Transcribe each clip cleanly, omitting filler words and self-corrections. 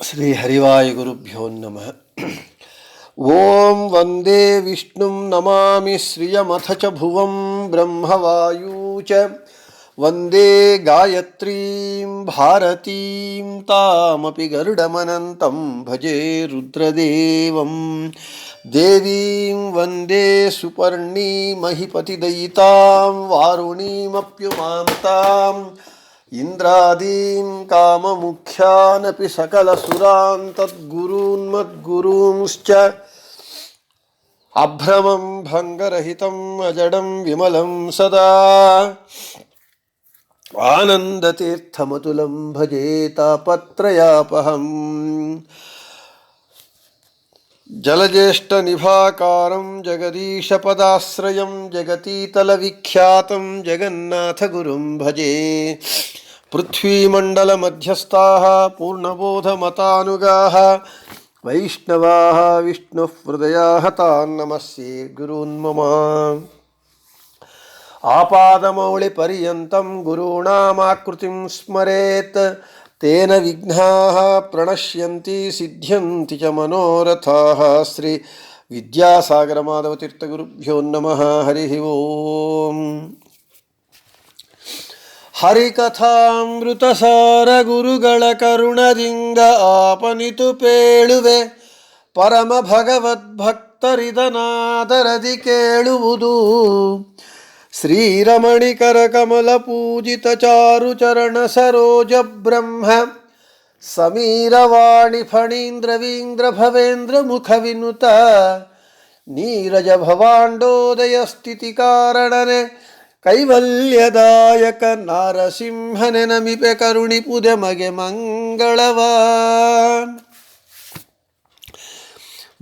శ్రీ హరివాయ గురుభ్యో నమః. ఓం వందే విష్ణుం నమామి శ్రియమథ చ భువం బ్రహ్మవాయూ చ వందే గాయత్రీం భారతీం తామపి గరుడమనంతం భజే రుద్రదేవం దేవీం వందే సుపర్ణీమహిపతిదయితాం వారుణీమప్యుమామతాం ఇంద్రాదీన్ కామముఖ్యానపి సకలసురాన్ తద్గురూన్మద్గురూంశ్చ అభ్రమం భంగరహితం అజడం విమలం సదా ఆనందతీర్థమతులం భజే తాపత్రయాపహం జలజ్యేష్ఠనిభాకారం జగదీశపదాశ్రయం జగతీతలవిఖ్యాతం జగన్నాథగురుం భజే. పృథ్వీమండలమధ్యస్థాః పూర్ణబోధమతానుగాః వైష్ణవాః విష్ణుహృదయాః తాన్ నమస్యే గురూన్ మమ. ఆపాదమౌళిపర్యంతం గురూణామాకృతిం స్మరేత్ తేన విఘ్నాః ప్రణశ్యంతి సిద్ధ్యంతి చ మనోరథాః. శ్రీ విద్యాసాగర మాధవ తీర్థ గురుభ్యో నమః. హరి ఓం. ಹರಿಕಥಾಮೃತಸಾರ ಗುರುಗಳ ಕರುಣದಿಂದ ಆಪನಿತು ಪೇಳುವೆ ಪರಮ ಭಗವದ್ಭಕ್ತರಿದನಾದರದಿ ಕೇಳುವುದು. ಶ್ರೀರಮಣಿಕರ ಕಮಲ ಪೂಜಿತ ಚಾರು ಚರಣ ಸರೋಜ ಬ್ರಹ್ಮ ಸಮೀರವಾಣಿ ಫಣೀಂದ್ರವೀಂದ್ರ ಭವೇಂದ್ರ ಮುಖ ವಿನುತ ನೀರಜ ಭವಾಂಡೋದಯ ಸ್ಥಿತಿ ಕಾರಣನೆ ಕೈವಲ್ಯದಾಯಕ ನಾರಸಿಂಹನೆ ನಮಿಪೆ ಕರುಣಿಪುದೆ ಮಗೆ ಮಂಗಳವಾನ್.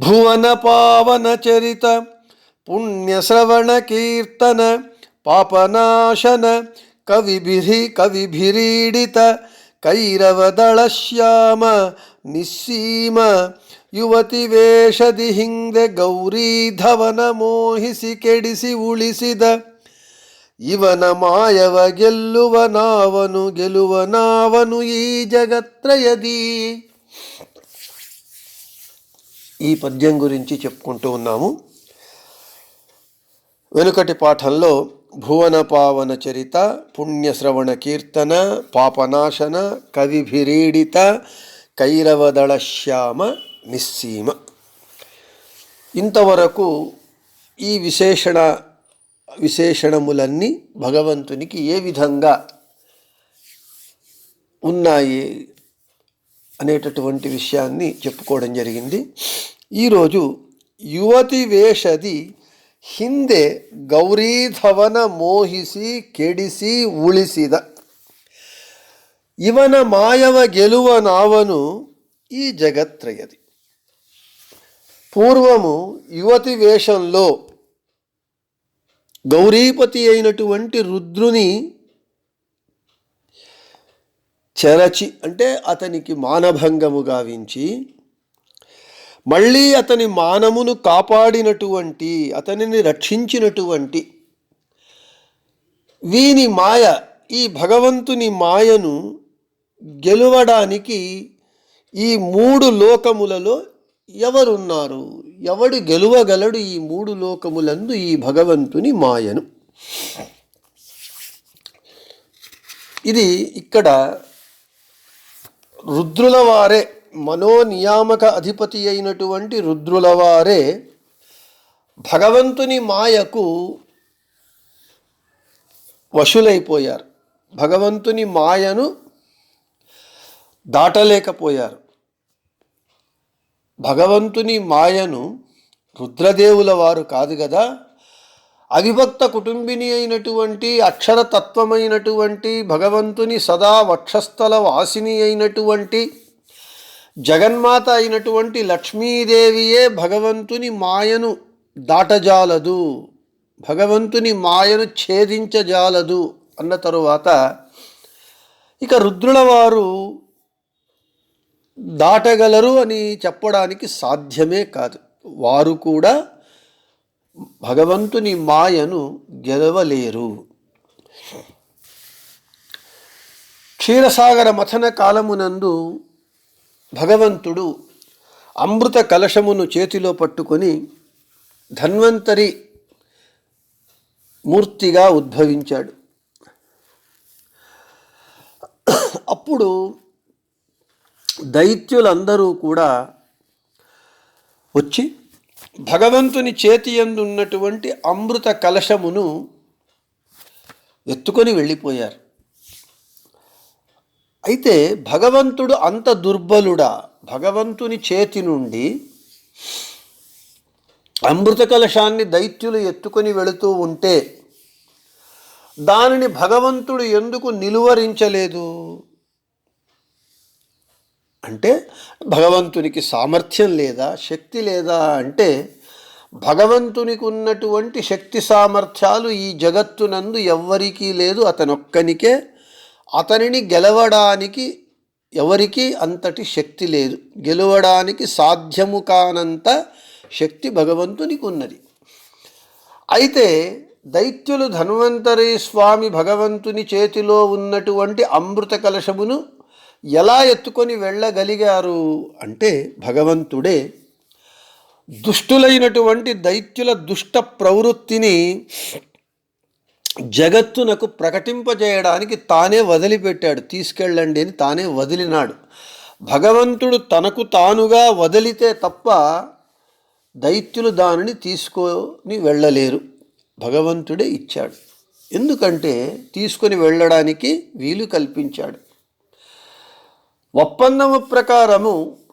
ಭುವನ ಪಾವನ ಚರಿತ ಪುಣ್ಯ ಶ್ರವಣ ಕೀರ್ತನ ಪಾಪನಾಶನ ಕವಿಭಿರೀಡಿತ ಕೈರವದಳ ಶ್ಯಾಮ ನಿಸ್ಸೀಮ ಯುವತಿ ವೇಷದಿ ಹಿಂದೆ ಗೌರೀಧವನ ಮೋಹಿಸಿ ಕೆಡಿಸಿ ಉಳಿಸಿದ ಇವನ ಮಾಯವ ಗೆಲ್ಲುವನಾವನು ಈ ಜಗತ್ರಯದಿ. ఈ పద్యం గురించి చెప్పుకుంటూ ఉన్నాము. వెనుకటి పాఠంలో భువన పావన చరిత, పుణ్యశ్రవణ కీర్తన, పాపనాశన, కవిభిరీడిత, కైరవదళ శ్యామ నిస్సీమ, ఇంతవరకు ఈ విశేషణములన్నీ భగవంతునికి ఏ విధంగా ఉన్నాయి అనేటటువంటి విషయాన్ని చెప్పుకోవడం జరిగింది. ఈరోజు యువతి వేషది ಹಿಂದೆ ಗೌರೀಧವನ ಮೋಹಿಸಿ ಕೆಡಿಸಿ ಉಳಿಸಿದ ಇವನ ಮಾಯವ ಗೆಲುವನಾವನು ఈ జగత్రయది. పూర్వము యువతి వేషంలో గౌరీపతి అయినటువంటి రుద్రుని చెరచి, అంటే అతనికి మానభంగము గావించి మళ్ళీ అతని మానమును కాపాడినటువంటి, అతనిని రక్షించినటువంటి వీని మాయ, ఈ భగవంతుని మాయను గెలువడానికి ఈ మూడు లోకములలో ఎవరున్నారు, ఎవడు గెలువగలడు ఈ మూడు లోకములందు ఈ భగవంతుని మాయను? ఇది ఇక్కడ రుద్రుల వారే, మనోనియామక అధిపతి అయినటువంటి రుద్రుల వారే భగవంతుని మాయకు వశులైపోయారు. భగవంతుని మాయను దాటలేకపోయారు. భగవంతుని మాయను రుద్రదేవుల వారు కాదు కదా, అవిభక్త కుటుంబిని అయినటువంటి అక్షరతత్వమైనటువంటి భగవంతుని సదా వక్షస్థల వాసిని అయినటువంటి జగన్మాత అయినటువంటి లక్ష్మీదేవియే భగవంతుని మాయను దాటజాలదు, భగవంతుని మాయను ఛేదించజాలదు అన్న తరువాత ఇక రుద్రుల వారు దాటగలరు అని చెప్పడానికి సాధ్యమే కాదు. వారు కూడా భగవంతుని మాయను గెలవలేరు. క్షీరసాగర మథన కాలమునందు భగవంతుడు అమృత కలశమును చేతిలో పట్టుకొని ధన్వంతరి మూర్తిగా ఉద్భవించాడు. అప్పుడు దైత్యులందరూ కూడా వచ్చి భగవంతుని చేతి యందు ఉన్నటువంటి అమృత కలశమును ఎత్తుకొని వెళ్ళిపోయారు. అయితే భగవంతుడు అంత దుర్బలుడా? భగవంతుని చేతి నుండి అమృత కలశాన్ని దైత్యులు ఎత్తుకొని వెళుతూ ఉంటే దానిని భగవంతుడు ఎందుకు నిలువరించలేదు? అంటే భగవంతునికి సామర్థ్యం లేదా, శక్తి లేదా? అంటే భగవంతునికి ఉన్నటువంటి శక్తి సామర్థ్యాలు ఈ జగత్తునందు ఎవ్వరికీ లేదు, అతనొక్కనికే. అతనిని గెలవడానికి ఎవరికీ అంతటి శక్తి లేదు. గెలవడానికి సాధ్యము కానంత శక్తి భగవంతునికి ఉన్నది. అయితే దైత్యులు ధన్వంతరి స్వామి భగవంతుని చేతిలో ఉన్నటువంటి అమృత కలశమును ఎలా ఎత్తుకొని వెళ్ళగలిగారు అంటే భగవంతుడే దుష్టులైనటువంటి దైత్యుల దుష్ట ప్రవృత్తిని జగత్తునకు ప్రకటింపజేయడానికి తానే వదిలిపెట్టాడు. తీసుకెళ్ళండి అని తానే వదిలినాడు. భగవంతుడు తనకు తానుగా వదిలితే తప్ప దైత్యులు దానిని తీసుకొని వెళ్ళలేరు. భగవంతుడే ఇచ్చాడు. ఎందుకంటే తీసుకొని వెళ్ళడానికి వీలు కల్పించాడు. ఒప్పందము ప్రకారము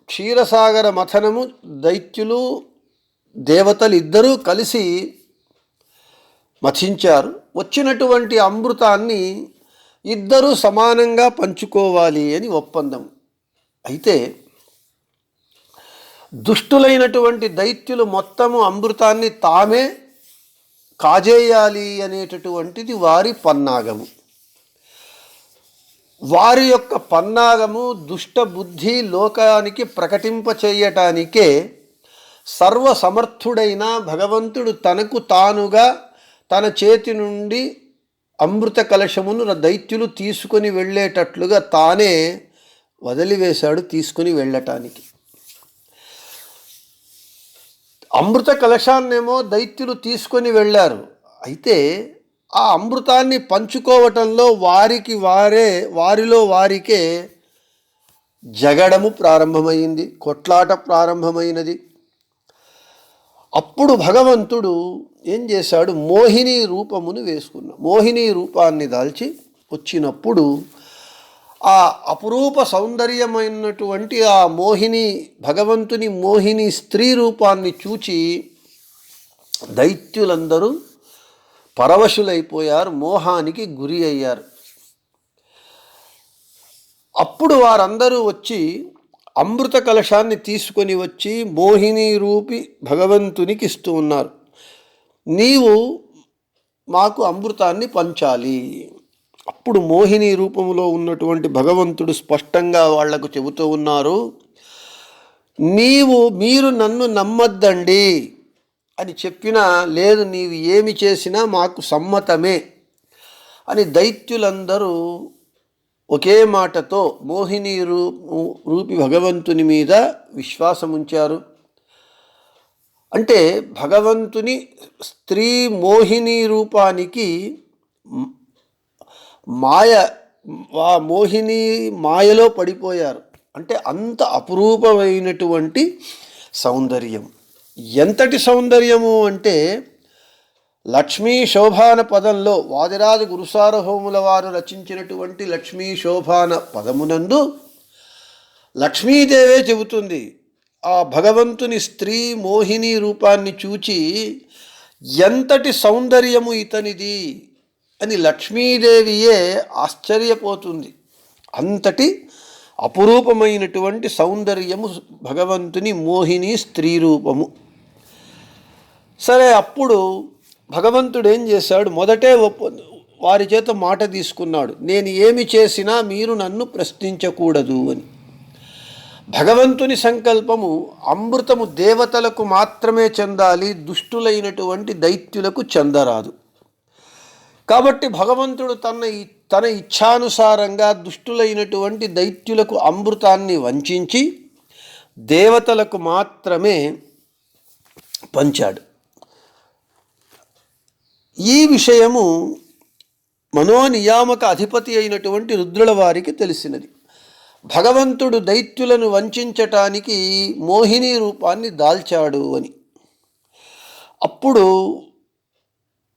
క్షీరసాగర మథనము దైత్యులు దేవతలు ఇద్దరూ కలిసి మథించారు. వచ్చినటువంటి అమృతాన్ని ఇద్దరూ సమానంగా పంచుకోవాలి అని ఒప్పందం. అయితే దుష్టులైనటువంటి దైత్యులు మొత్తము అమృతాన్ని తామే కాజేయాలి అనేటటువంటిది వారి పన్నాగము. వారి యొక్క పన్నాగము దుష్ట బుద్ధి లోకానికి ప్రకటింపచేయటానికే సర్వసమర్థుడైన భగవంతుడు తనకు తానుగా తన చేతి నుండి అమృత కలశమును దైత్యులు తీసుకొని వెళ్ళేటట్లుగా తానే వదిలివేశాడు తీసుకొని వెళ్ళటానికి. అమృత కలశాన్నేమో దైత్యులు తీసుకొని వెళ్ళారు. అయితే ఆ అమృతాన్ని పంచుకోవటంలో వారిలో వారికే జగడము ప్రారంభమైంది, కొట్లాట ప్రారంభమైనది. అప్పుడు భగవంతుడు ఏం చేశాడు? మోహిని రూపమును వేసుకున్నాడు. మోహిని రూపాన్ని దాల్చి వచ్చినప్పుడు ఆ అపురూప సౌందర్యమైనటువంటి ఆ మోహిని భగవంతుని మోహిని స్త్రీ రూపాన్ని చూచి దైత్యులందరూ పరవశులైపోయారు, మోహానికి గురి అయ్యారు. అప్పుడు వారందరూ వచ్చి అమృత కలశాన్ని తీసుకొని వచ్చి మోహిని రూపి భగవంతునికి ఇస్తూ ఉన్నారు. నీవు మాకు అమృతాన్ని పంచాలి. అప్పుడు మోహిని రూపంలో ఉన్నటువంటి భగవంతుడు స్పష్టంగా వాళ్లకు చెబుతూ ఉన్నారు, మీరు నన్ను నమ్మద్దండి అని చెప్పినా లేదు, నీవు ఏమి చేసినా మాకు సమ్మతమే అని దైత్యులందరూ ఒకే మాటతో మోహిని రూపి భగవంతుని మీద విశ్వాసం ఉంచారు. అంటే భగవంతుని స్త్రీ మోహిని రూపానికి మోహిని మాయలో పడిపోయారు. అంటే అంత అపురూపమైనటువంటి సౌందర్యం. ఎంతటి సౌందర్యము అంటే లక్ష్మీ శోభాన పదంలో వాదిరాజు గురుసార్వభౌముల వారు రచించినటువంటి లక్ష్మీ శోభాన పదమునందు లక్ష్మీదేవే చెబుతుంది, ఆ భగవంతుని స్త్రీ మోహిని రూపాన్ని చూచి ఎంతటి సౌందర్యము ఇతనిది అని లక్ష్మీదేవియే ఆశ్చర్యపోతుంది. అంతటి అపురూపమైనటువంటి సౌందర్యము భగవంతుని మోహిని స్త్రీ రూపము. సరే, అప్పుడు భగవంతుడు ఏం చేశాడు? మొదటే వారి చేత మాట తీసుకున్నాడు, నేను ఏమి చేసినా మీరు నన్ను ప్రశ్నించకూడదు అని. భగవంతుని సంకల్పము అమృతము దేవతలకు మాత్రమే చెందాలి, దుష్టులైనటువంటి దైత్యులకు చెందరాదు. కాబట్టి భగవంతుడు తన ఇచ్ఛానుసారంగా దుష్టులైనటువంటి దైత్యులకు అమృతాన్ని వంచించి దేవతలకు మాత్రమే పంచాడు. ఈ విషయము మనోనియామక అధిపతి అయినటువంటి రుద్రుల వారికి తెలిసినది. భగవంతుడు దైత్యులను వంచటానికి మోహిని రూపాన్ని దాల్చాడు అని. అప్పుడు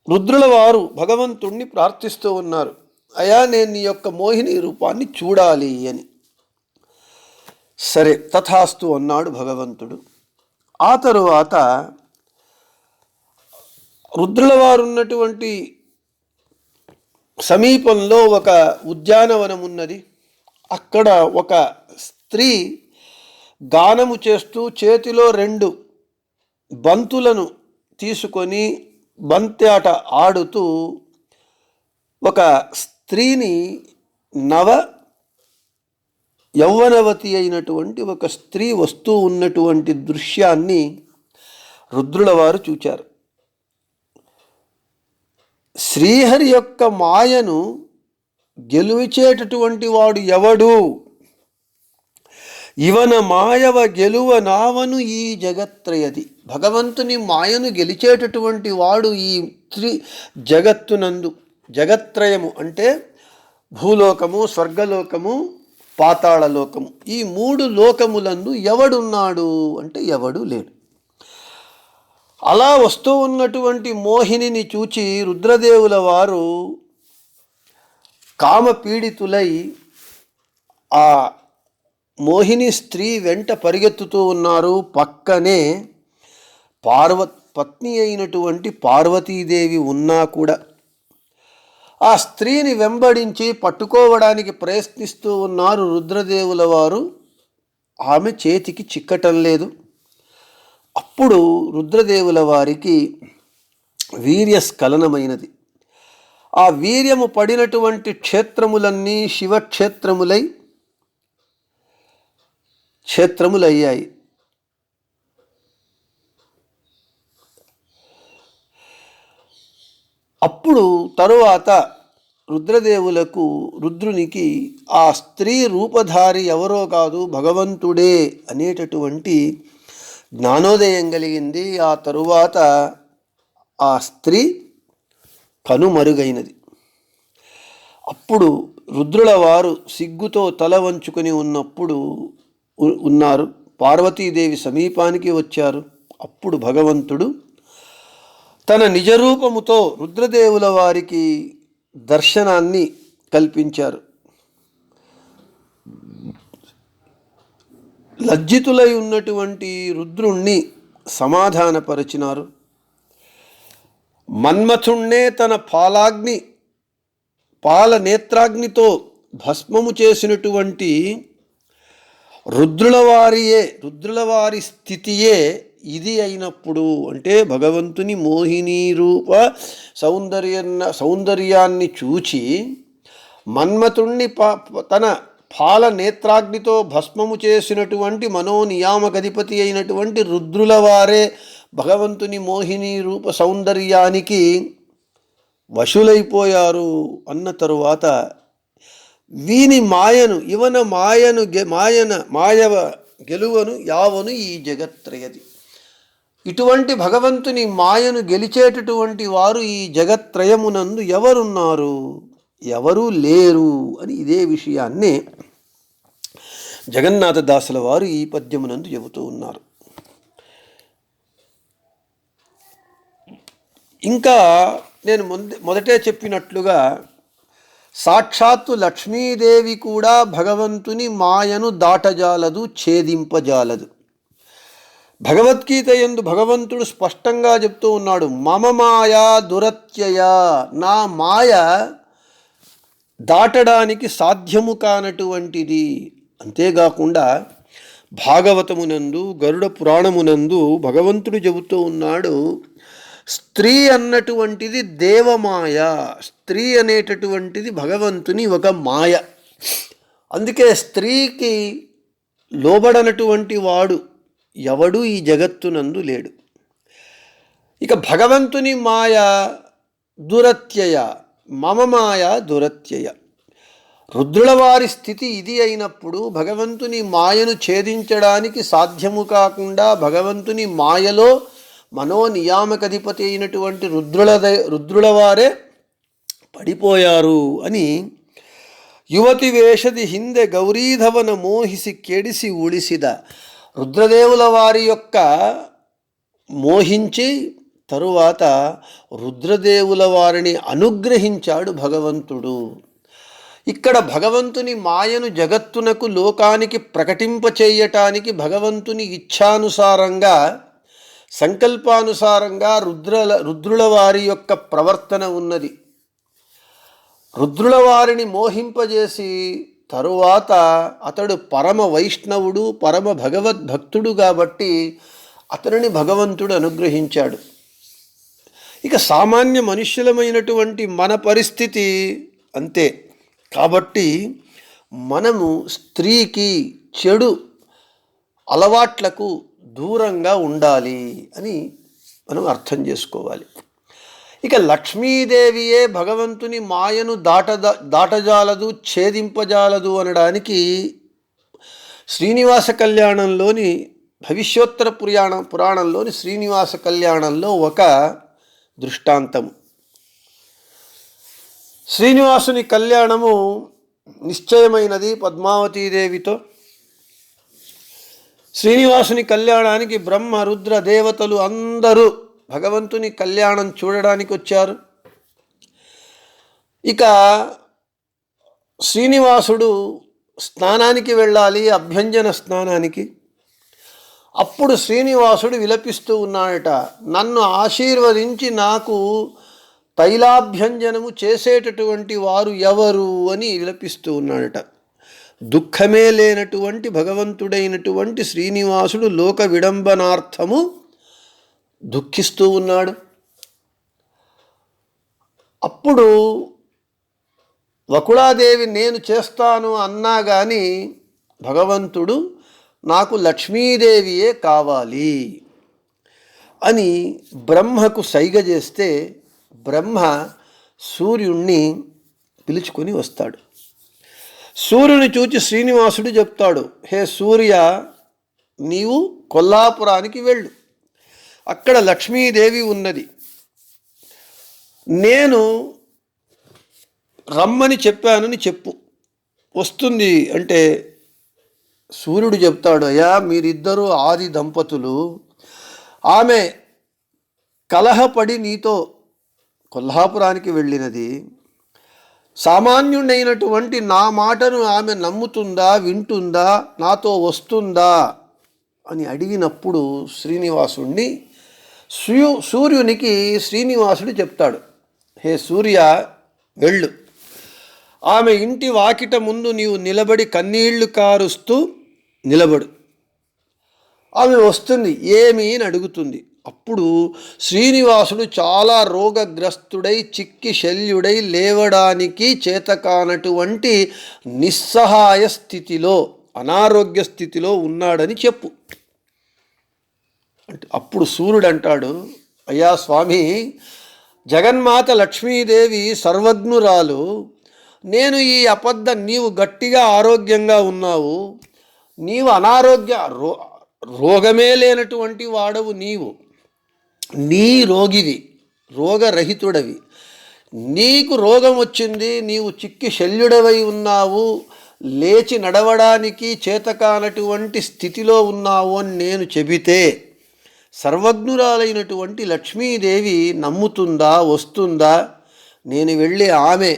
రుద్రుల వారు భగవంతుణ్ణి ప్రార్థిస్తూ ఉన్నారు, అయా నేను నీ యొక్క మోహిని రూపాన్ని చూడాలి అని. సరే తథాస్తు అన్నాడు భగవంతుడు. ఆ తరువాత రుద్రుల వారు ఉన్నటువంటి సమీపంలో ఒక ఉద్యానవనం ఉన్నది. అక్కడ ఒక స్త్రీ గానము చేస్తూ చేతిలో 2 బంతులను తీసుకొని బంత్యాట ఆడుతూ ఒక స్త్రీని యౌవనవతి అయినటువంటి ఒక స్త్రీ వస్తూ ఉన్నటువంటి దృశ్యాన్ని రుద్రుల వారు చూచారు. శ్రీహరి యొక్క మాయను గెలుచేటటువంటి వాడు ఎవడు? ఇవన మాయవ గెలువ నావను ఈ జగత్రయది. భగవంతుని మాయను గెలిచేటటువంటి వాడు ఈ జగత్తునందు, జగత్రయము అంటే భూలోకము, స్వర్గలోకము, పాతాళలోకము, ఈ 3 లోకములందు ఎవడున్నాడు అంటే ఎవడు లేడు. అలా వస్తూ ఉన్నటువంటి మోహినిని చూచి రుద్రదేవుల వారు కామపీడితులై ఆ మోహిని స్త్రీ వెంట పరిగెత్తుతూ ఉన్నారు. పక్కనే పత్ని అయినటువంటి పార్వతీదేవి ఉన్నా కూడా ఆ స్త్రీని వెంబడించి పట్టుకోవడానికి ప్రయత్నిస్తూ ఉన్నారు రుద్రదేవుల వారు. ఆమె చేతికి చిక్కటం లేదు. అప్పుడు రుద్రదేవుల వారికి వీర్యస్ఖలనమైనది. ఆ వీర్యము పడినటువంటి క్షేత్రములన్నీ క్షేత్రములయ్యాయి. అప్పుడు తరువాత రుద్రునికి ఆ స్త్రీ రూపధారి ఎవరో కాదు భగవంతుడే అనేటటువంటి జ్ఞానోదయం కలిగింది. ఆ తరువాత ఆ స్త్రీ కనుమరుగైనది. అప్పుడు రుద్రుల వారు సిగ్గుతో తల వంచుకొని ఉన్నారు. పార్వతీదేవి సమీపానికి వచ్చారు. అప్పుడు భగవంతుడు తన నిజరూపముతో రుద్రదేవుల వారికి దర్శనాన్ని కల్పించారు. లజ్జితులై ఉన్నటువంటి రుద్రుణ్ణి సమాధానపరిచినారు. మన్మథుణ్ణే తన పాలనేత్రాగ్నితో భస్మము చేసినటువంటి రుద్రుల వారి స్థితియే ఇది అయినప్పుడు, అంటే భగవంతుని మోహిని రూప సౌందర్యాన్ని చూచి మన్మథుణ్ణి తన పాలనేత్రాగ్నితో భస్మము చేసినటువంటి మనోనియామకధిపతి అయినటువంటి రుద్రుల వారే భగవంతుని మోహిని రూప సౌందర్యానికి వశులైపోయారు అన్న తరువాత వీని మాయవ గెలువను యావను ఈ జగత్రయది. ఇటువంటి భగవంతుని మాయను గెలిచేటటువంటి వారు ఈ జగత్రయమునందు ఎవరున్నారు? ఎవరూ లేరు అని ఇదే విషయాన్ని జగన్నాథదాసుల వారు ఈ పద్యమునందు చెబుతూ ఉన్నారు. ఇంకా నేను మొదటే చెప్పినట్లుగా సాక్షాత్తు లక్ష్మీదేవి కూడా భగవంతుని మాయను దాటజాలదు, ఛేదింపజాలదు. భగవద్గీత యందు భగవంతుడు స్పష్టంగా చెప్తూ ఉన్నాడు, మమ మాయా దురత్యయ, నా మాయ దాటడానికి సాధ్యము కానటువంటిది. అంతేకాకుండా భాగవతమునందు గరుడ పురాణమునందు భగవంతుడు చెబుతూ ఉన్నాడు, స్త్రీ అన్నటువంటిది దేవమాయ, స్త్రీ అనేటటువంటిది భగవంతుని ఒక మాయ. అందుకే స్త్రీకి లోబడనటువంటి వాడు ఎవడు ఈ జగత్తునందు లేడు. ఇక భగవంతుని మాయ దురత్యయ, మమ మాయ దురత్యయ. రుద్రుల వారి స్థితి ఇది అయినప్పుడు భగవంతుని మాయను ఛేదించడానికి సాధ్యము కాకుండా భగవంతుని మాయలో మనోనియామకధిపతి అయినటువంటి రుద్రుల వారే పడిపోయారు అని యువతి వేషది హిందె గౌరీధవన మోహిసి ಕೆಡಿಸಿ ఉಳಿಸಿದ రుద్రదేవుల వారి యొక్క మోహించి తరువాత రుద్రదేవుల వారిని అనుగ్రహించాడు భగవంతుడు. ఇక్కడ భగవంతుని మాయను జగత్తునకు లోకానికి ప్రకటింపచేయటానికి భగవంతుని ఇచ్ఛానుసారంగా సంకల్పానుసారంగా రుద్రుల వారి యొక్క ప్రవర్తన ఉన్నది. రుద్రుల వారిని మోహింపజేసి తరువాత అతడు పరమ వైష్ణవుడు, పరమ భగవద్భక్తుడు కాబట్టి అతనిని భగవంతుడు అనుగ్రహించాడు. ఇక సామాన్య మనుష్యులమైనటువంటి మన పరిస్థితి అంతే. కాబట్టి మనము స్త్రీకి చెడు అలవాట్లకు దూరంగా ఉండాలి అని మనం అర్థం చేసుకోవాలి. ఇక లక్ష్మీదేవియే భగవంతుని మాయను దాటజాలదు, ఛేదింపజాలదు అనడానికి శ్రీనివాస కళ్యాణంలోని భవిష్యోత్తర పురాణంలోని శ్రీనివాస కళ్యాణంలో ఒక దృష్టాంతం. శ్రీనివాసుని కళ్యాణము నిశ్చయమైనది పద్మావతీదేవితో. శ్రీనివాసుని కళ్యాణానికి బ్రహ్మ రుద్ర దేవతలు అందరూ భగవంతుని కళ్యాణం చూడడానికి వచ్చారు. ఇక శ్రీనివాసుడు స్నానానికి వెళ్ళాలి, అభ్యంజన స్నానానికి. అప్పుడు శ్రీనివాసుడు విలపిస్తూ ఉన్నాడట, నన్ను ఆశీర్వదించి నాకు తైలాభ్యంజనము చేసేటటువంటి వారు ఎవరు అని విలపిస్తూ ఉన్నాడట. దుఃఖమే లేనటువంటి భగవంతుడైనటువంటి శ్రీనివాసుడు లోక విడంబనార్థము దుఃఖిస్తూ ఉన్నాడు. అప్పుడు వకుళాదేవి నేను చేస్తాను అన్నా కానీ భగవంతుడు నాకు లక్ష్మీదేవియే కావాలి అని బ్రహ్మకు సైగ చేస్తే బ్రహ్మ సూర్యుణ్ణి పిలుచుకొని వస్తాడు. సూర్యుని చూచి శ్రీనివాసుడు చెప్తాడు, హే సూర్య, నీవు కొల్లాపురానికి వెళ్ళు, అక్కడ లక్ష్మీదేవి ఉన్నది, నేను రమ్మని చెప్పానని చెప్పు, వస్తుంది అంటే సూర్యుడు చెప్తాడు, అయ్యా మీరిద్దరూ ఆది దంపతులు, ఆమె కలహపడి నీతో కొల్హాపురానికి వెళ్ళినది, సామాన్యుడైనటువంటి నా మాటను ఆమె నమ్ముతుందా, వింటుందా, నాతో వస్తుందా అని అడిగినప్పుడు శ్రీనివాసుడిని సూర్యునికి శ్రీనివాసుడు చెప్తాడు, హే సూర్య వెళ్ళు, ఆమె ఇంటి వాకిట ముందు నీవు నిలబడి కన్నీళ్లు కారుస్తూ నిలబడు, ఆమె వస్తుంది, ఏమి అని అడుగుతుంది. అప్పుడు శ్రీనివాసుడు చాలా రోగగ్రస్తుడై చిక్కి శల్యుడై లేవడానికి చేతకానటువంటి నిస్సహాయ స్థితిలో, అనారోగ్య స్థితిలో ఉన్నాడని చెప్పు అంటే అప్పుడు సూర్యుడు అంటాడు, అయ్యా స్వామి, జగన్మాత లక్ష్మీదేవి సర్వజ్ఞురాలు, నేను ఈ నీవు గట్టిగా ఆరోగ్యంగా ఉన్నావు, నీవు రోగమే లేనటువంటి వాడవు, నీ రోగివి, రోగరహితుడవి, నీకు రోగం వచ్చింది, నీవు చిక్కి శల్యుడవై ఉన్నావు, లేచి నడవడానికి చేతకానటువంటి స్థితిలో ఉన్నావు అని నేను చెబితే సర్వజ్ఞురాలైనటువంటి లక్ష్మీదేవి నమ్ముతుందా, వస్తుందా? నేను వెళ్ళి ఆమె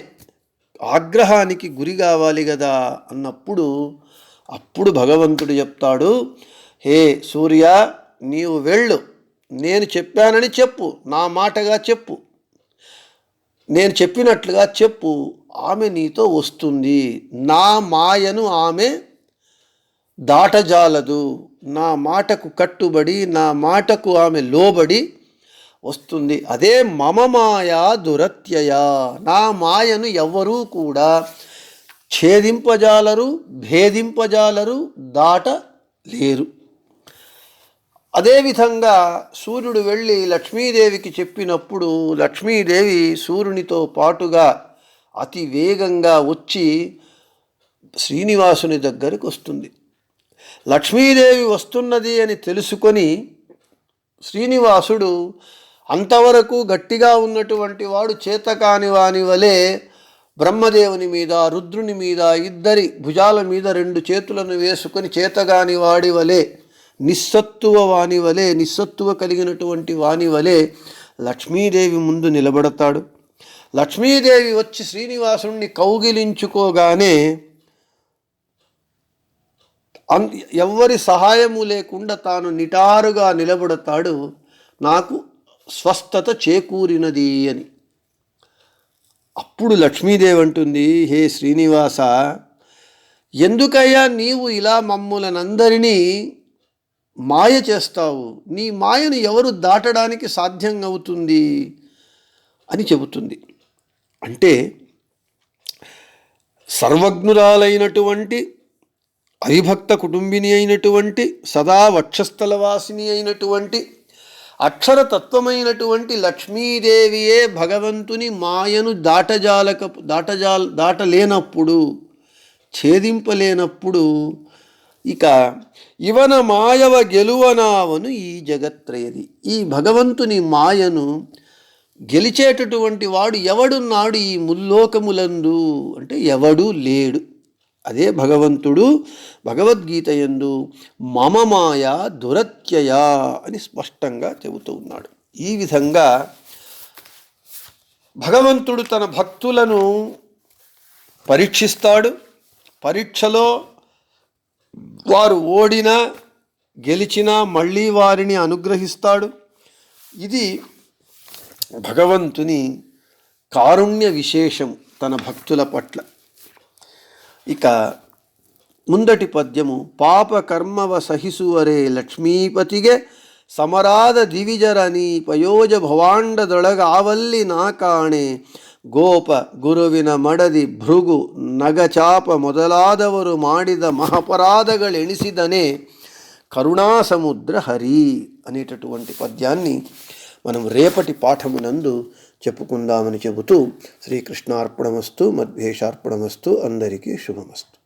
ఆగ్రహానికి గురి కావాలి కదా అన్నప్పుడు అప్పుడు భగవంతుడు చెప్తాడు, హే సూర్య, నీవు వెళ్ళు, నేను చెప్పానని చెప్పు, నా మాటగా చెప్పు, నేను చెప్పినట్లుగా చెప్పు, ఆమె నీతో వస్తుంది, నా మాయను ఆమె దాటజాలదు, నా మాటకు కట్టుబడి నా మాటకు ఆమె లోబడి వస్తుంది. అదే మమ మాయా దురత్యయ, నా మాయను ఎవ్వరూ కూడా ఛేదింపజాలరు, భేదింపజాలరు, దాటలేరు. అదేవిధంగా సూర్యుడు వెళ్ళి లక్ష్మీదేవికి చెప్పినప్పుడు లక్ష్మీదేవి సూర్యునితో పాటుగా అతి వేగంగా వచ్చి శ్రీనివాసుని దగ్గరకు వస్తుంది. లక్ష్మీదేవి వస్తున్నది అని తెలుసుకొని శ్రీనివాసుడు అంతవరకు గట్టిగా ఉన్నటువంటి వాడు చేతకాని వాని వలె బ్రహ్మదేవుని మీద రుద్రుని మీద ఇద్దరి భుజాల మీద 2 చేతులను వేసుకొని చేతగాని వాడి వలె నిస్సత్తువ కలిగినటువంటి వాని వలె లక్ష్మీదేవి ముందు నిలబడతాడు. లక్ష్మీదేవి వచ్చి శ్రీనివాసుణ్ణి కౌగిలించుకోగానే ఎవ్వరి సహాయము లేకుండా తాను నిటారుగా నిలబడతాడు. నాకు స్వస్థత చేకూరినది అని. అప్పుడు లక్ష్మీదేవి అంటుంది, హే శ్రీనివాస, ఎందుకయ్యా నీవు ఇలా మమ్ములనందరినీ మాయ చేస్తావు? నీ మాయను ఎవరు దాటడానికి సాధ్యం అవుతుంది అని చెబుతుంది. అంటే సర్వజ్ఞురాలైనటువంటి అవిభక్త కుటుంబిని అయినటువంటి సదా వక్షస్థలవాసిని అయినటువంటి అక్షరతత్వమైనటువంటి లక్ష్మీదేవియే భగవంతుని మాయను దాటలేనప్పుడు, ఛేదింపలేనప్పుడు ఇక ఇవన మాయవ గెలువనావను ఈ జగత్రయది. ఈ భగవంతుని మాయను గెలిచేటటువంటి వాడు ఎవడున్నాడు ఈ ముల్లోకములందు అంటే ఎవడూ లేడు. అదే భగవంతుడు భగవద్గీత యందు మమ మాయ దురత్యయ అని స్పష్టంగా చెబుతూ ఉన్నాడు. ఈ విధంగా భగవంతుడు తన భక్తులను పరీక్షిస్తాడు. పరీక్షలో వారు ఓడినా గెలిచినా మళ్ళీ వారిని అనుగ్రహిస్తాడు. ఇది భగవంతుని కారుణ్య విశేషం తన భక్తుల పట్ల. ఇక ಮುಂದಟಿ ಪದ್ಯಮು ಪಾಪ ಕರ್ಮವ ಸಹಿಸುವರೆ ಲಕ್ಷ್ಮೀಪತಿಗೆ ಸಮರಾದ ದಿವಿಜರನಿ ಪಯೋಜ ಭವಾಂಡದೊಳಗ ಆವಲ್ಲಿ ನಾ ಕಾಣೆ ಗೋಪ ಗುರುವಿನ ಮಡದಿ ಭೃಗು ನಗಚಾಪ ಮೊದಲಾದವರು ಮಾಡಿದ మహపరాధగಳೆಣಿಸಿದనే కరుణా సముద్ర హరి అనేటటువంటి పద్యాన్ని మనం రేపటి పాఠమునందు చెప్పుకుందామని చెబుతూ శ్రీకృష్ణార్పణమస్తు మద్భేషార్పణమస్తు అందరికీ శుభమస్తు.